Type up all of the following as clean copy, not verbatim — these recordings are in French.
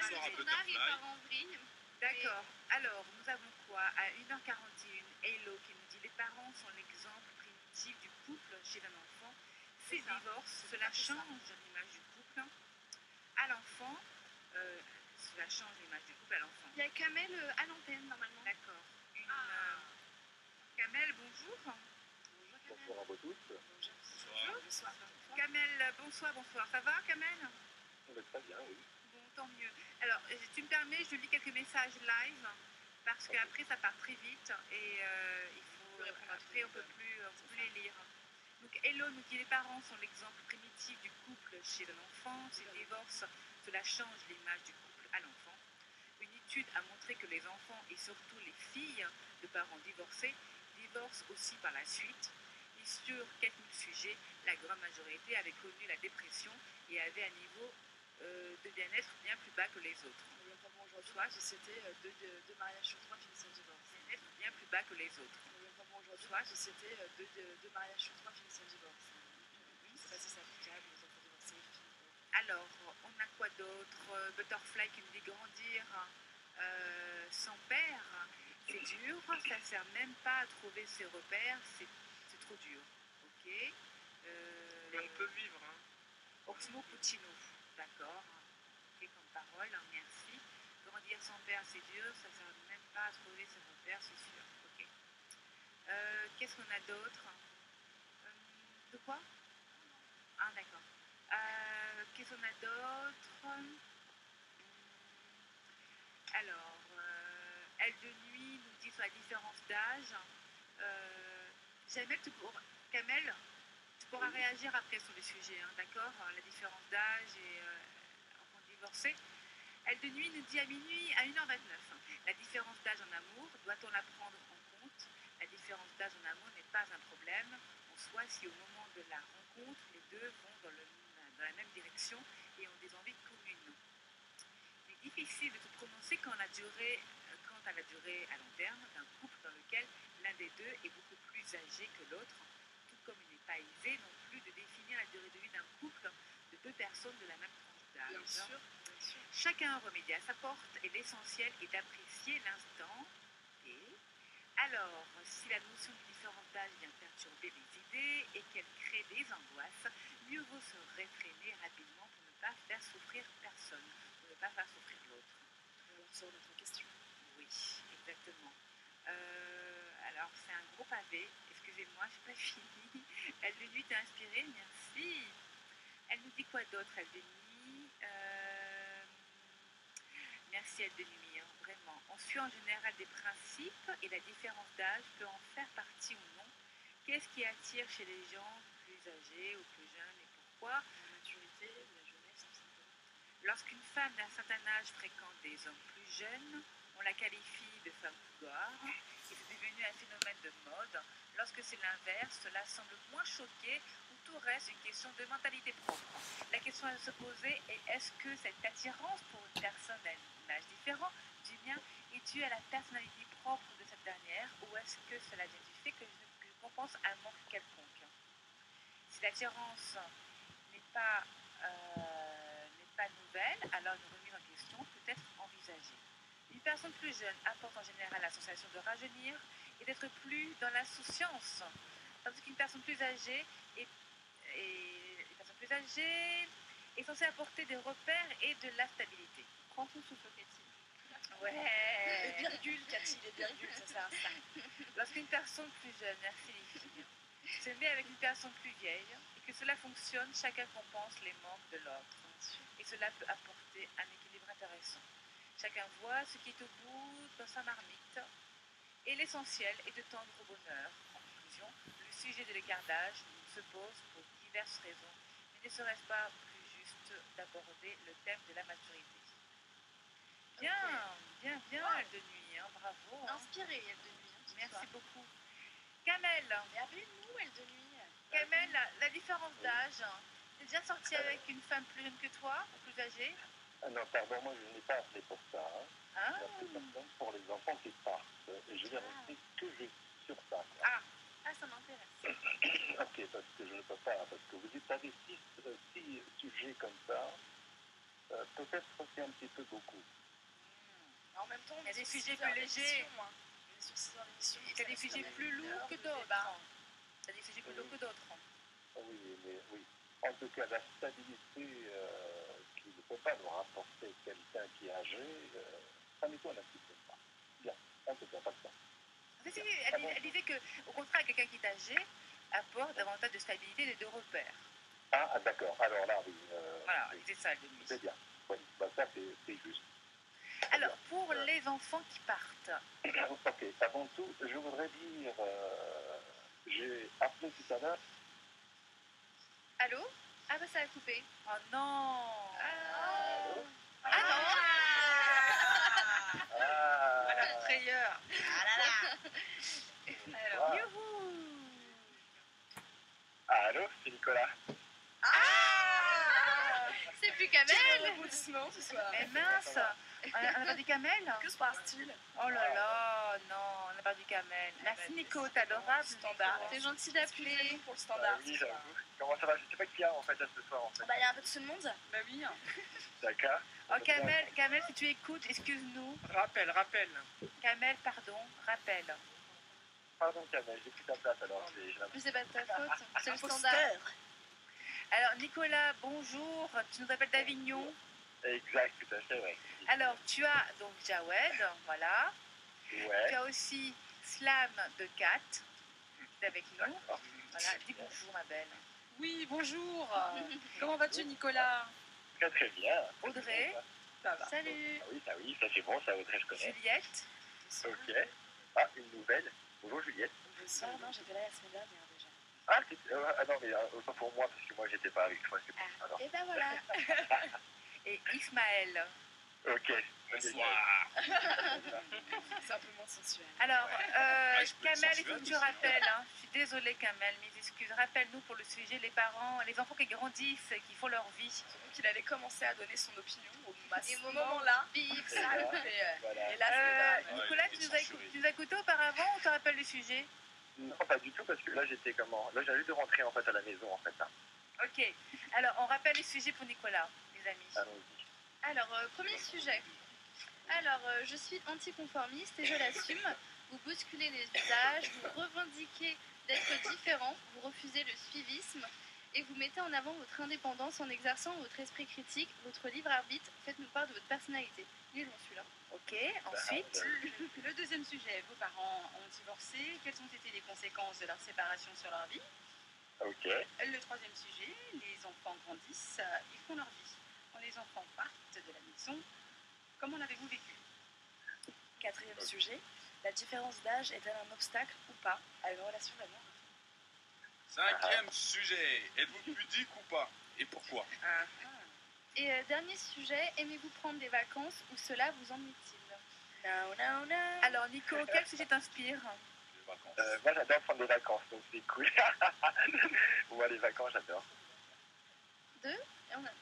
soir à tournage Butterfly. il part en vrille. D'accord. Alors, nous avons quoi? À 1h41, Hello qui nous dit les parents sont l'exemple primitif du couple chez un enfant. S'ils divorcent, cela change l'image du couple à l'enfant. Cela change l'image du couple à l'enfant. Il y a Kamel à l'antenne normalement. D'accord. Kamel, bonjour. Bonsoir à vous tous. Bonsoir. Kamel, bonsoir. Ça va, Kamel? Très bien, oui. Bon, tant mieux. Alors, tu me permets, je lis quelques messages live parce qu'après ça part très vite et il faut après on peut plus les lire. Donc Hello nous dit les parents sont l'exemple primitif du couple chez l'enfant. S'ils divorcent, cela change l'image du couple à l'enfant. Une étude a montré que les enfants et surtout les filles de parents divorcés divorcent aussi par la suite. Et sur 4000 sujets, la grande majorité avait connu la dépression et avait un niveau de bien-être bien plus bas que les autres. Aujourd'hui, société, deux mariages sur 3 finissent en divorce. Bien-être bien plus bas que les autres. Aujourd'hui, société, deux mariages sur 3 finissent en divorce. C'est pas si c'est applicable aux enfants divorcés, filles. Alors, on a quoi d'autre? Butterfly qui nous dit grandir sans père, c'est dur, ça sert même pas à trouver ses repères, c'est trop dur. Ok. Mais on peut vivre, hein. Oxmo Puccino, d'accord. Ok comme parole, hein, merci. Grandir sans père, c'est dur, ça sert même pas à trouver ses repères, c'est sûr. Ok. Qu'est-ce qu'on a d'autre? De quoi? Ah d'accord. Qu'est-ce qu'on a d'autre? Alors, Elle de nuit nous dit sur la différence d'âge. Jamel, Kamel, tu pourras réagir après sur les sujets, hein, d'accord? La différence d'âge et enfants divorcés. Elle de nuit nous dit à minuit à 1h29. La différence d'âge en amour, doit-on la prendre en compte? La différence d'âge en amour n'est pas un problème en soi si au moment de la rencontre, les deux vont dans la même direction et ont des envies communes. Il est difficile de se prononcer quant à la durée à long terme d'un couple dans lequel l'un des deux est beaucoup plus âgé que l'autre, tout comme il n'est pas aisé non plus de définir la durée de vie d'un couple de deux personnes de la même tranche d'âge. Bien sûr. Chacun remédie à sa porte et l'essentiel est d'apprécier l'instant T. Alors, si la notion de différence d'âge vient perturber les idées et qu'elle crée des angoisses, mieux vaut se réfréner rapidement pour ne pas faire souffrir personne, pour ne pas faire souffrir l'autre. Alors, sur notre question. Oui, exactement. Alors, c'est un gros pavé. Excusez-moi, je n'ai pas fini. Elle de nuit t'a inspiré, merci. Elle nous dit quoi d'autre, elle de nuit? Merci, elle de nuit, hein, vraiment. On suit en général des principes et la différence d'âge peut en faire partie ou non. Qu'est-ce qui attire chez les gens plus âgés ou plus jeunes et pourquoi? La maturité, la jeunesse, tout simplement. Lorsqu'une femme d'un certain âge fréquente des hommes plus jeunes, on la qualifie de femme cougar et c'est devenu un phénomène de mode. Lorsque c'est l'inverse, cela semble moins choqué ou tout reste une question de mentalité propre. La question à se poser est est-ce que cette attirance pour une personne à un âge différent du mien est due à la personnalité propre de cette dernière ou est-ce que cela vient du fait que je compense un manque quelconque? Si l'attirance n'est pas nouvelle, alors une remise en question peut être envisagée. Une personne plus jeune apporte en général la sensation de rajeunir et d'être plus dans l'insouciance, tandis qu'une personne plus âgée est censée apporter des repères et de la stabilité. Prends ton souffle, Cathy. Ouais. Les virgules, Cathy, les virgules, ça sert à ça. Lorsqu'une personne plus jeune, merci les filles, se met avec une personne plus vieille et que cela fonctionne, chacun compense les manques de l'autre. Et cela peut apporter un équilibre intéressant. Chacun voit ce qui est au bout dans sa marmite. Et l'essentiel est de tendre au bonheur. En conclusion, le sujet de l'écart d'âge se pose pour diverses raisons. Mais ne serait-ce pas plus juste d'aborder le thème de la maturité? Bien, bien, bien, Wow. Elle de nuit, hein, bravo. Hein. Inspirée, elle de nuit. Hein, Merci beaucoup. Kamel, Mais appelez-nous, elle de nuit. Kamel, la différence d'âge, t'es déjà sorti avec une femme plus jeune que toi, ou plus âgée? Ah non, pardon, moi je n'ai pas appelé pour ça. Hein. Hein? J'ai appelé personne pour les enfants qui partent. Et je vais rester que juste sur ça. Quoi. Ah, Ça m'intéresse. Ok, parce que je ne peux pas, parce que vous dites, avez six sujets comme ça, peut-être c'est un petit peu beaucoup. y a des sujets plus légers. On est sur 6 heures d'émission. Il y a des sujets plus lourds que d'autres. Il y a des sujets plus lourds que d'autres. Oui, mais oui. En tout cas, la stabilité qui ne peut pas nous rapporter quelqu'un qui est âgé, ça m'étonne un petit peu. Bien, en tout cas, pas de ça. Elle disait qu'au contraire, quelqu'un qui est âgé apporte davantage de stabilité et de repères. Ah, d'accord. Alors là, oui. Voilà, c'est ça, le nuit. C'est bien. Oui, bah, ça, c'est juste. Alors, pour les enfants qui partent, Ok, avant tout, je voudrais dire, j'ai appelé tout à l'heure. Allô? Ah bah ça a coupé. oh non! Ah non! Ah, La frayeur. Alors, Ah. youhou! allô, c'est Nicolas. C'est plus Quel Kamel! rebondissement ce soir. Mais mince! On a perdu Kamel? Que se passe-t-il? Oh là là, non, on a perdu Kamel. Merci Nico, t'es adorable. Standard. C'est gentil d'appeler. Pour le standard. Oui, j'avoue. Comment ça va? Je sais pas qui y a en fait là ce soir en fait. Bah, il y a un peu de tout le monde. Bah oui. D'accord. Oh Kamel, si tu écoutes, excuse-nous. Rappel. Kamel, pardon, rappel. Pardon Kamel, j'ai pris ta place alors. J'ai l'impression. Mais c'est pas de ta faute, c'est le Imposteur. standard. Alors Nicolas, bonjour, tu nous appelles d'Avignon. Exact, tout à fait, ouais. Alors tu as donc Jawed, voilà. Ouais. Tu as aussi Slam de Cat, qui est avec nous. D'accord. Voilà, dis bonjour ma belle. Oui, bonjour. Comment vas-tu, Nicolas? Très très bien. Audrey, Ça va. Salut. Ah oui, ça c'est bon, ça Audrey, je connais. Juliette, Ok. Ah, une nouvelle. Bonjour Juliette. Bonsoir, non, j'étais là la semaine dernière déjà. Ah, non, mais autant pour moi, parce que moi j'étais pas avec toi. C'est bon. Alors, Et ben voilà. et Ismaël. ok. Bonsoir. C'est un peu moins sensuel. Alors, je peux Kamel, le il faut que tu censurer, rappelles, hein. Je suis désolée Kamel, mes excuses. Rappelle-nous pour le sujet, les parents, les enfants qui grandissent, qui font leur vie. Surtout qu'il allait commencer à donner son opinion au Et au moment-là. Bip, Ça ça. le fait. Voilà. Et là, c'est Ouais, Nicolas, il tu est nous as censuré. tu nous as écouté auparavant ou tu te rappelles le sujet? Non, pas du tout, parce que là j'étais comment? Là j'ai envie de rentrer en fait à la maison en fait. Là. Ok. Alors, on rappelle les sujets pour Nicolas, les amis. Allons-y. Alors, premier sujet. Alors, je suis anticonformiste et je l'assume. Vous bousculez les usages, vous revendiquez d'être différent, vous refusez le suivisme et vous mettez en avant votre indépendance en exerçant votre esprit critique, votre libre arbitre. Faites-nous part de votre personnalité. Il est long celui-là. Ok, ensuite. Le deuxième sujet, vos parents ont divorcé. Quelles ont été les conséquences de leur séparation sur leur vie? Ok. Le troisième sujet, les enfants grandissent, ils font leur vie. Quand les enfants partent de la maison, comment l'avez-vous vécu? quatrième sujet. La différence d'âge est-elle un obstacle ou pas à une relation d'amour? 5e sujet. Êtes-vous pudique ou pas? Et pourquoi? Et dernier sujet, aimez-vous prendre des vacances ou cela vous ennuie-t-il? No. Alors, Nico, quel sujet t'inspire? Les vacances. Moi j'adore prendre des vacances, donc c'est cool. Moi les vacances j'adore.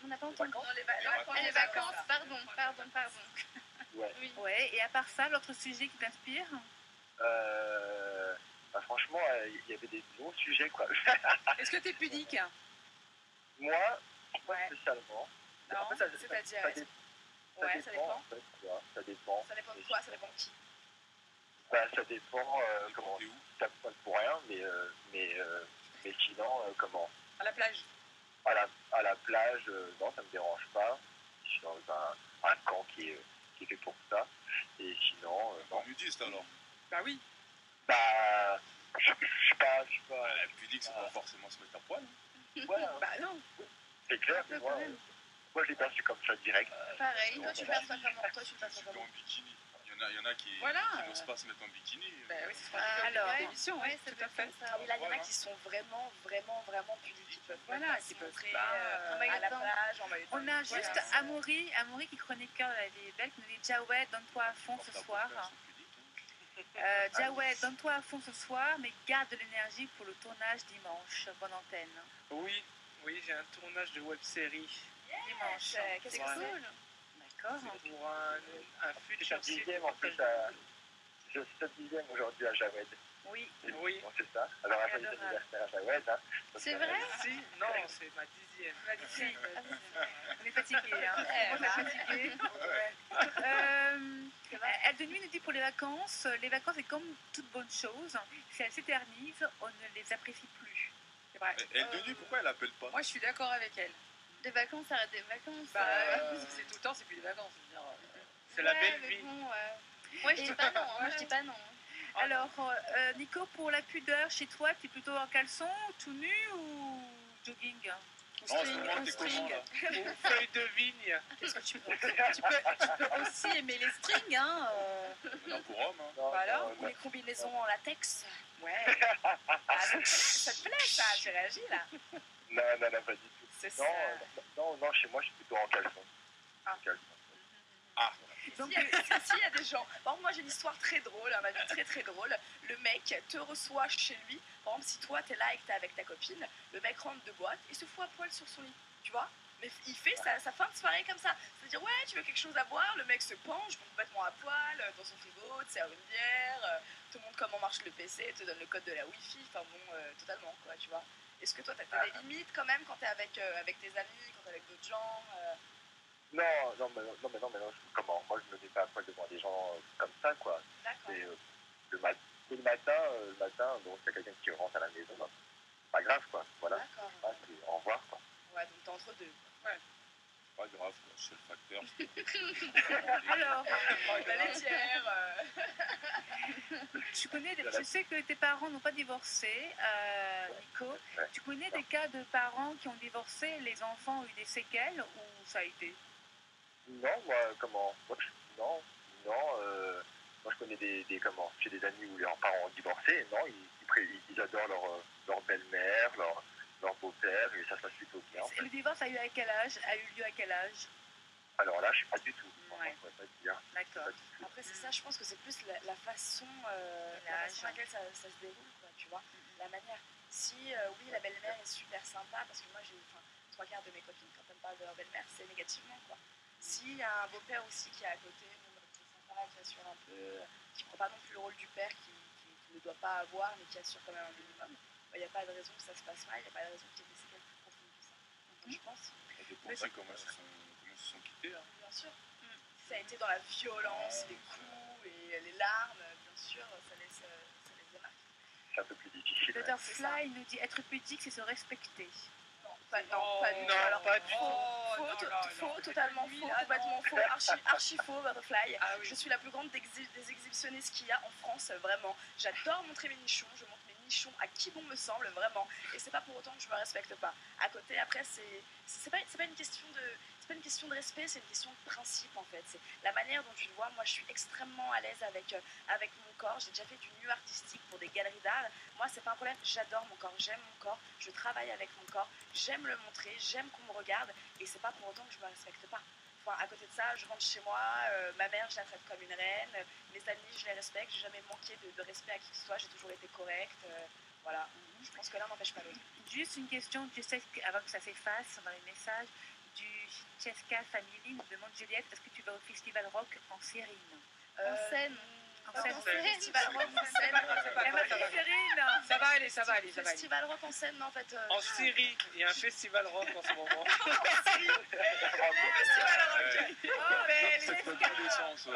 On n'a pas entendu. Non, les Ah, les vacances, pardon. Ouais. Oui. Ouais, et à part ça, l'autre sujet qui t'inspire? Bah, franchement, il y avait des bons sujets quoi. Est-ce que tu es pudique? Moi, pas Ouais. spécialement. Non, En fait, ça c'est-à-dire, Ouais, ça dépend. en fait, quoi. Ça dépend. Ça dépend de quoi? Ça dépend de qui? Bah, ça dépend comment. T'es où? Ça me passe pour rien, mais sinon, comment. À la plage. À la plage, non, ça me dérange pas. Je suis dans un camp qui est fait pour ça. Et sinon, Bon, non. nudiste alors. Bah oui. Bah, je suis pas. Pudique, c'est pas forcément se mettre à poil. Ouais, Bah non. c'est clair, mais moi je l'ai perçu comme ça direct. Pareil. Toi, tu le perçois comment? Toi, tu le perçois Tu peux comment? en bikini. Il y en a qui Voilà. n'osent pas se mettre en bikini. Bah oui, c'est ce qu'on Ah, dit alors, dans l'émission, Ouais, oui, ça tout peut à fait. être ça. Ah oui, là, il y en a Voilà. qui sont vraiment pudiques. Qui peuvent Voilà, même pas qui se peuvent montrer pas, en maillot à de la bain. plage, en maillot de bain. On a Voilà. juste Amaury qui est chroniqueur de la vie est belle, qui nous dit Jawed, donne-toi à fond ce soir. Jawed, donne-toi à fond ce soir, mais garde de l'énergie pour le tournage dimanche. Bonne antenne. Oui, j'ai un tournage de web-série Dimanche. Qu'est-ce C'est que c'est? cool. D'accord. pour un C'est futur sa site. dixième en plus c'est sa dixième aujourd'hui à Jawed. Oui. Oui. Bon, c'est ça. Alors un joyeux Adorable. anniversaire à Jawed. Hein. C'est vrai? Si, non, c'est ma 10e. On est fatigué, hein. Eh, On est fatigué. Elle Nuit nous dit pour les vacances c'est comme toute bonne chose. Si elles s'éternisent, on ne les apprécie plus. C'est vrai. Elle de nuit, pourquoi elle appelle pas? Moi, je suis d'accord avec elle. Des vacances, ça reste des vacances. Bah, si c'est tout le temps, c'est plus des vacances. Je veux dire, C'est la Ouais, belle mais vie. bon, moi, je dis pas non. hein, Moi, je dis pas non. Alors, Nico, pour la pudeur, chez toi, tu es plutôt en caleçon, tout nu ou jogging? Ou Non, en ce string, moment, ou t'es string. comment, là? Ou feuille de vigne. Qu'est-ce que tu peux aussi aimer les strings, hein. Non, pour homme, hein. Non, Voilà. non, Ou les combinaisons en latex. Ouais. Ah, ça te plaît, ça? Tu réagis, là? non, pas du tout. C'est Non, ça. non, chez moi, je suis plutôt en caleçon. Ah. Caleçon. Donc, s'il y a des gens. Par exemple, moi j'ai une histoire très drôle, un avis très très drôle. Le mec te reçoit chez lui. Par exemple, si toi t'es là et que t'es avec ta copine, le mec rentre de boîte et se fout à poil sur son lit. Tu vois? Mais il fait sa fin de soirée comme ça. C'est-à-dire, ouais, tu veux quelque chose à boire? Le mec se penche complètement à poil dans son frigo, te sert une bière, te montre comment marche le PC, te donne le code de la Wi-Fi. Enfin bon, totalement quoi, tu vois. Est-ce que toi t'as des limites quand même quand t'es avec tes amis, quand t'es avec d'autres gens Non, comment? Moi, je me mets pas à poil devant des gens comme ça, quoi. D'accord. Et le matin, donc il y a quelqu'un qui rentre à la maison, bah, pas grave, quoi. Voilà. D'accord. Ah, c'est au revoir, quoi. Ouais, donc t'es entre deux. Pas grave, quoi. C'est le facteur. Alors, La laitière. je sais que tes parents n'ont pas divorcé, Nico. Ouais. Tu connais des cas de parents qui ont divorcé, les enfants ont eu des séquelles ou ça a été? Non, moi, comment? Non. Moi, je connais j'ai des amis où leurs parents ont divorcé. Non, ils adorent leur belle-mère, leur beau-père, et ça se passe plutôt bien. En fait. Le divorce a eu lieu à quel âge? Alors là, je sais pas du tout. Ouais. Je pourrais pas te dire. D'accord. Pas du tout. Après, c'est ça, je pense que c'est plus la façon à laquelle ça se déroule, quoi, tu vois, la manière. Si, oui, la belle-mère est super sympa, parce que moi, trois quarts de mes copines, quand elles me parlent de leur belle-mère, c'est négativement, quoi. S'il y a un beau-père aussi qui est à côté, bon, qui est sympa, qui assure un peu, qui prend pas non plus le rôle du père, qui ne doit pas avoir, mais qui assure quand même un minimum, il n'y a pas de raison que ça se passe mal, il n'y a pas de raison qu'il y ait des séquelles plus profondes que ça. Donc, je pense, Ça dépend aussi comment ils se sont quittés, hein. bien sûr. Ça a été dans la violence, les coups et les larmes, bien sûr, ça les a marqués. C'est un peu plus difficile. Ouais. Butterfly nous dit être pudique, c'est se respecter. Non, pas du tout. Non, Alors, pas du tout. faux, totalement faux, complètement faux, archi faux, Butterfly. Ah oui. Je suis la plus grande des exhibitionnistes qu'il y a en France, vraiment. J'adore montrer mes nichons, je montre mes nichons à qui bon me semble, vraiment. Et c'est pas pour autant que je me respecte pas. À côté, après, c'est pas une question de... C'est pas une question de respect, c'est une question de principe en fait. C'est la manière dont tu le vois. Moi, je suis extrêmement à l'aise avec mon corps. J'ai déjà fait du nu artistique pour des galeries d'art. Moi, c'est pas un problème. J'adore mon corps, j'aime mon corps. Je travaille avec mon corps. J'aime le montrer, j'aime qu'on me regarde. Et c'est pas pour autant que je me respecte pas. Enfin, à côté de ça, je rentre chez moi. Ma mère, je la traite comme une reine. Mes amis, je les respecte. J'ai jamais manqué de respect à qui que ce soit. J'ai toujours été correcte. Voilà. Je pense que l'un n'empêche pas l'autre. Juste une question, tu sais, avant que ça s'efface dans les messages, du Cheska Family nous demande Juliette, est-ce que tu vas au Festival Rock en Sérine? En scène. En scène. Festival rock en scène. Elle m'a dit Sérine. Ça va aller, ça va aller. Festival rock en scène, non, en fait. En Syrie, il y a un festival rock en ce moment. Festival rock. Oh, belle C'est pas tous les sens.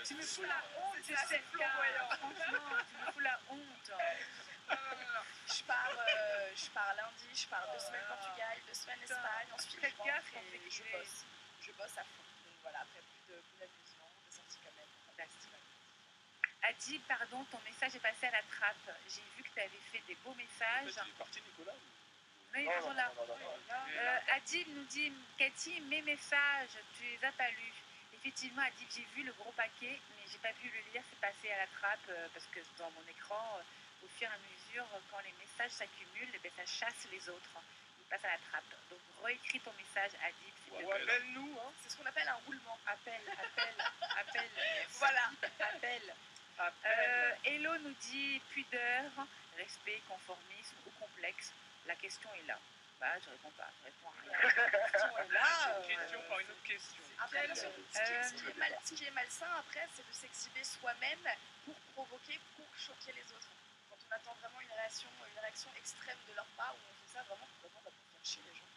Tu me fous la honte, Cheska. Franchement, tu me fous la honte. Je pars lundi, je pars 2 semaines Portugal, 2 semaines Espagne, ensuite je rentre et je bosse. Je bosse à fond. Donc voilà, après plus d'amusement, de sorties quand même, fantastique. Adib, pardon, ton message est passé à la trappe. J'ai vu que tu avais fait des beaux messages. Il est parti, Nicolas? Oui, Non, toujours là. non. Adib nous dit, Cathy, mes messages, tu les as pas lus. Effectivement, Adib, j'ai vu le gros paquet, mais j'ai pas pu le lire, c'est passé à la trappe parce que dans mon écran, au fur et à mesure, quand les messages s'accumulent, eh bien, ça chasse les autres. Ils passent à la trappe. Donc, réécris ton message, Adib. Ouais, Ou appelle-nous, hein. C'est ce qu'on appelle un roulement. Appelle. Voilà. Appelle. Hello nous dit pudeur, respect, conformisme ou complexe. La question est là. Bah, je réponds pas, je réponds à rien. La question est là. Une question par une autre question. Après, ce qui est malsain, après, c'est de s'exhiber soi-même pour provoquer, pour choquer les autres. Quand on attend vraiment une réaction extrême de leur part, où on fait ça vraiment complètement pour faire chier les gens.